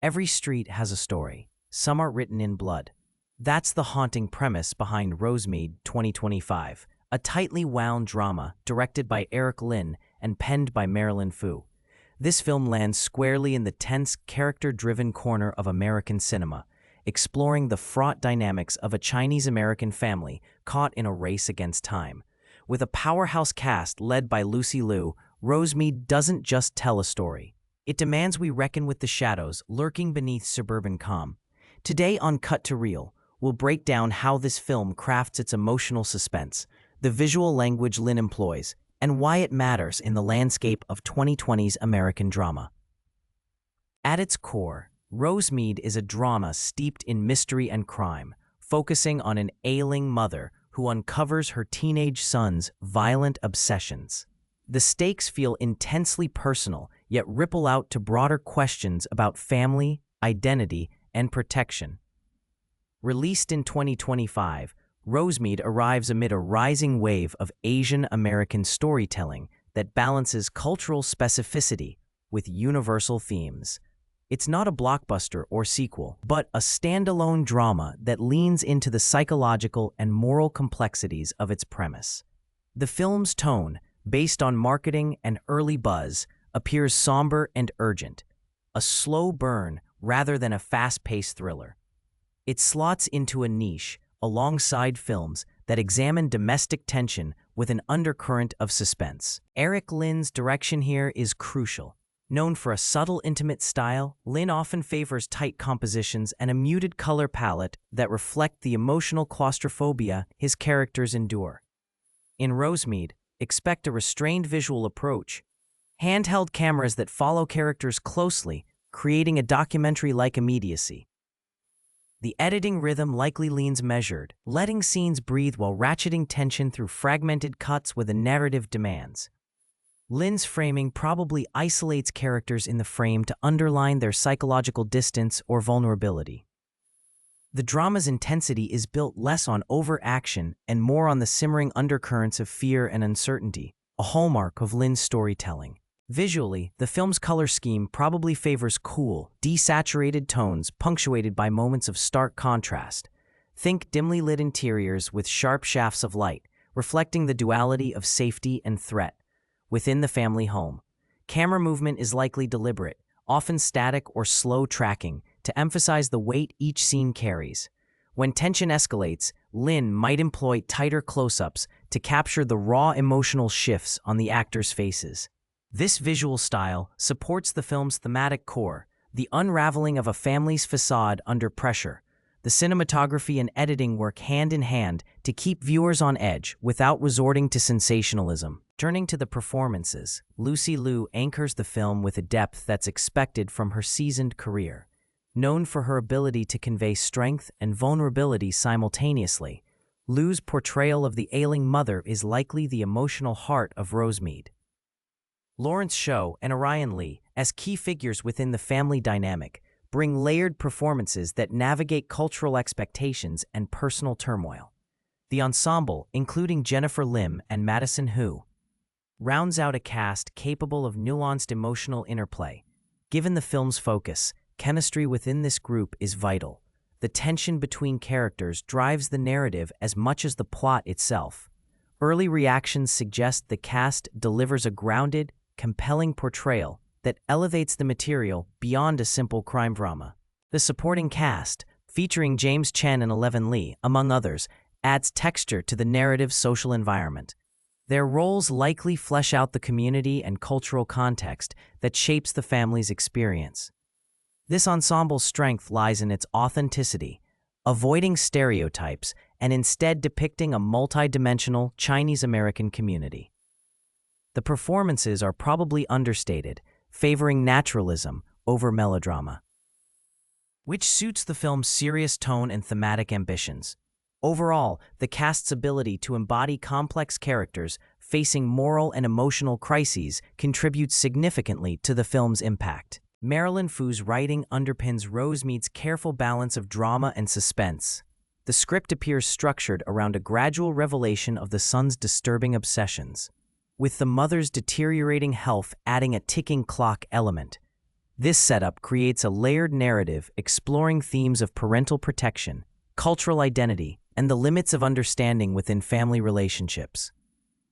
Every street has a story. Some are written in blood. That's the haunting premise behind Rosemead 2025, a tightly wound drama directed by Eric Lin and penned by Marilyn Fu. This film lands squarely in the tense, character-driven corner of American cinema, exploring the fraught dynamics of a Chinese-American family caught in a race against time. With a powerhouse cast led by Lucy Liu, Rosemead doesn't just tell a story. It demands we reckon with the shadows lurking beneath suburban calm. Today on Cut to Reel, we'll break down how this film crafts its emotional suspense, the visual language Lin employs, and why it matters in the landscape of 2020's American drama. At its core, Rosemead is a drama steeped in mystery and crime, focusing on an ailing mother who uncovers her teenage son's violent obsessions. The stakes feel intensely personal, yet ripple out to broader questions about family, identity, and protection. Released in 2025, Rosemead arrives amid a rising wave of Asian American storytelling that balances cultural specificity with universal themes. It's not a blockbuster or sequel, but a standalone drama that leans into the psychological and moral complexities of its premise. The film's tone, based on marketing and early buzz, appears somber and urgent, a slow burn rather than a fast-paced thriller. It slots into a niche alongside films that examine domestic tension with an undercurrent of suspense. Eric Lin's direction here is crucial. Known for a subtle, intimate style, Lin often favors tight compositions and a muted color palette that reflect the emotional claustrophobia his characters endure. In Rosemead, expect a restrained visual approach, handheld cameras that follow characters closely, creating a documentary-like immediacy. The editing rhythm likely leans measured, letting scenes breathe while ratcheting tension through fragmented cuts with a narrative demands. Lin's framing probably isolates characters in the frame to underline their psychological distance or vulnerability. The drama's intensity is built less on overaction and more on the simmering undercurrents of fear and uncertainty, a hallmark of Lin's storytelling. Visually, the film's color scheme probably favors cool, desaturated tones punctuated by moments of stark contrast. Think dimly lit interiors with sharp shafts of light, reflecting the duality of safety and threat. Within the family home, camera movement is likely deliberate, often static or slow tracking, to emphasize the weight each scene carries. When tension escalates, Lin might employ tighter close-ups to capture the raw emotional shifts on the actors' faces. This visual style supports the film's thematic core, the unraveling of a family's facade under pressure. The cinematography and editing work hand in hand to keep viewers on edge without resorting to sensationalism. Turning to the performances, Lucy Liu anchors the film with a depth that's expected from her seasoned career. Known for her ability to convey strength and vulnerability simultaneously, Liu's portrayal of the ailing mother is likely the emotional heart of Rosemead. Lawrence Shou and Orion Lee, as key figures within the family dynamic, bring layered performances that navigate cultural expectations and personal turmoil. The ensemble, including Jennifer Lim and Madison Hu, rounds out a cast capable of nuanced emotional interplay. Given the film's focus, chemistry within this group is vital. The tension between characters drives the narrative as much as the plot itself. Early reactions suggest the cast delivers a grounded, compelling portrayal that elevates the material beyond a simple crime drama. The supporting cast, featuring James Chen and Eleven Lee, among others, adds texture to the narrative's social environment. Their roles likely flesh out the community and cultural context that shapes the family's experience. This ensemble's strength lies in its authenticity, avoiding stereotypes and instead depicting a multidimensional Chinese-American community. The performances are probably understated, favoring naturalism over melodrama, which suits the film's serious tone and thematic ambitions. Overall, the cast's ability to embody complex characters facing moral and emotional crises contributes significantly to the film's impact. Marilyn Fu's writing underpins Rosemead's careful balance of drama and suspense. The script appears structured around a gradual revelation of the son's disturbing obsessions, with the mother's deteriorating health adding a ticking clock element. This setup creates a layered narrative exploring themes of parental protection, cultural identity, and the limits of understanding within family relationships.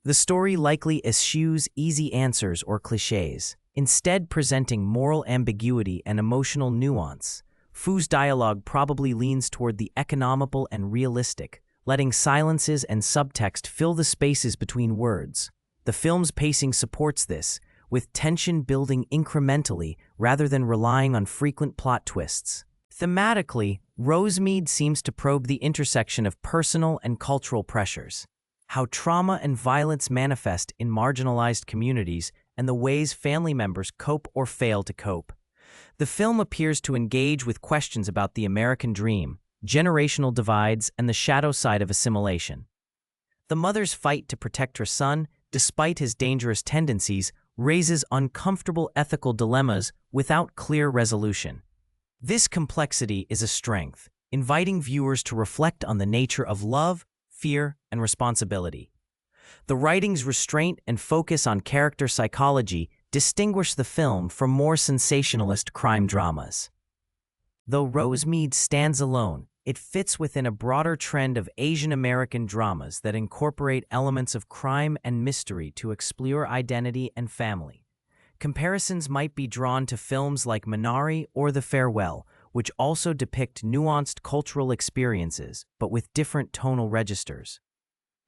The story likely eschews easy answers or cliches, instead presenting moral ambiguity and emotional nuance. Fu's dialogue probably leans toward the economical and realistic, letting silences and subtext fill the spaces between words. The film's pacing supports this, with tension building incrementally rather than relying on frequent plot twists. Thematically, Rosemead seems to probe the intersection of personal and cultural pressures, how trauma and violence manifest in marginalized communities, and the ways family members cope or fail to cope. The film appears to engage with questions about the American dream, generational divides, and the shadow side of assimilation. The mother's fight to protect her son, despite his dangerous tendencies, raises uncomfortable ethical dilemmas without clear resolution. This complexity is a strength, inviting viewers to reflect on the nature of love, fear, and responsibility. The writing's restraint and focus on character psychology distinguish the film from more sensationalist crime dramas. Though Rosemead stands alone, it fits within a broader trend of Asian American dramas that incorporate elements of crime and mystery to explore identity and family. Comparisons might be drawn to films like Minari or The Farewell, which also depict nuanced cultural experiences, but with different tonal registers.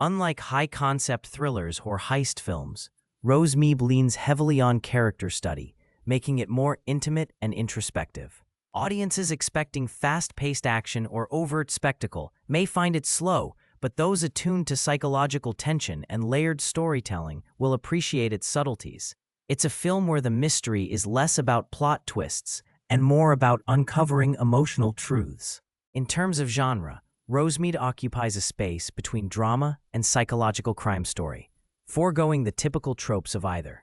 Unlike high-concept thrillers or heist films, Rosemead leans heavily on character study, making it more intimate and introspective. Audiences expecting fast-paced action or overt spectacle may find it slow, but those attuned to psychological tension and layered storytelling will appreciate its subtleties. It's a film where the mystery is less about plot twists and more about uncovering emotional truths. In terms of genre, Rosemead occupies a space between drama and psychological crime story, foregoing the typical tropes of either.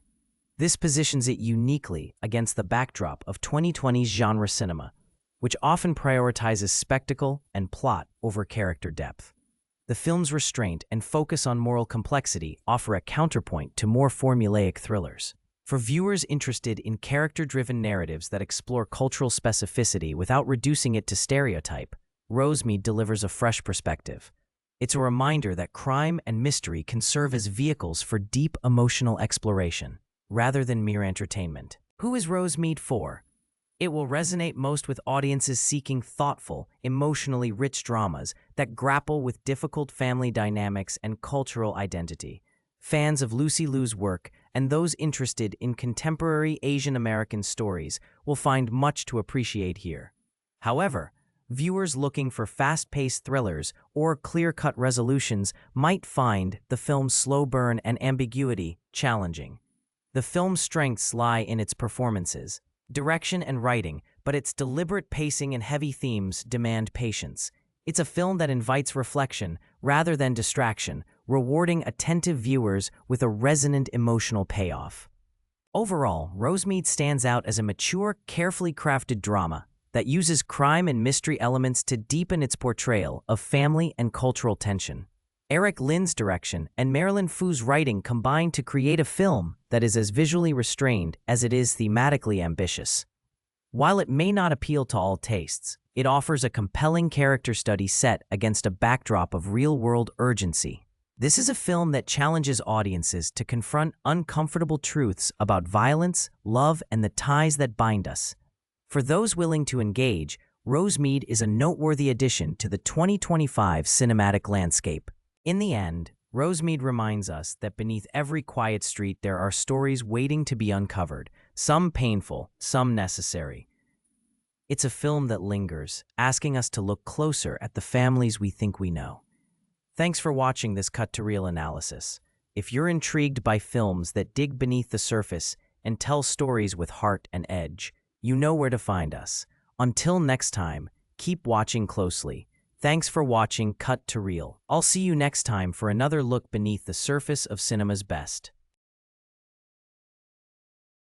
This positions it uniquely against the backdrop of 2020's genre cinema, which often prioritizes spectacle and plot over character depth. The film's restraint and focus on moral complexity offer a counterpoint to more formulaic thrillers. For viewers interested in character-driven narratives that explore cultural specificity without reducing it to stereotype, Rosemead delivers a fresh perspective. It's a reminder that crime and mystery can serve as vehicles for deep emotional exploration, rather than mere entertainment. Who is Rosemead for? It will resonate most with audiences seeking thoughtful, emotionally rich dramas that grapple with difficult family dynamics and cultural identity. Fans of Lucy Liu's work and those interested in contemporary Asian American stories will find much to appreciate here. However, viewers looking for fast-paced thrillers or clear-cut resolutions might find the film's slow burn and ambiguity challenging. The film's strengths lie in its performances, direction, and writing, but its deliberate pacing and heavy themes demand patience. It's a film that invites reflection rather than distraction, rewarding attentive viewers with a resonant emotional payoff. Overall, Rosemead stands out as a mature, carefully crafted drama that uses crime and mystery elements to deepen its portrayal of family and cultural tension. Eric Lin's direction and Marilyn Fu's writing combine to create a film that is as visually restrained as it is thematically ambitious. While it may not appeal to all tastes, it offers a compelling character study set against a backdrop of real-world urgency. This is a film that challenges audiences to confront uncomfortable truths about violence, love, and the ties that bind us. For those willing to engage, Rosemead is a noteworthy addition to the 2025 cinematic landscape. In the end, Rosemead reminds us that beneath every quiet street there are stories waiting to be uncovered, some painful, some necessary. It's a film that lingers, asking us to look closer at the families we think we know. Thanks for watching this cut-to-reel analysis. If you're intrigued by films that dig beneath the surface and tell stories with heart and edge, you know where to find us. Until next time, keep watching closely. Thanks for watching Cut to Reel. I'll see you next time for another look beneath the surface of cinema's best.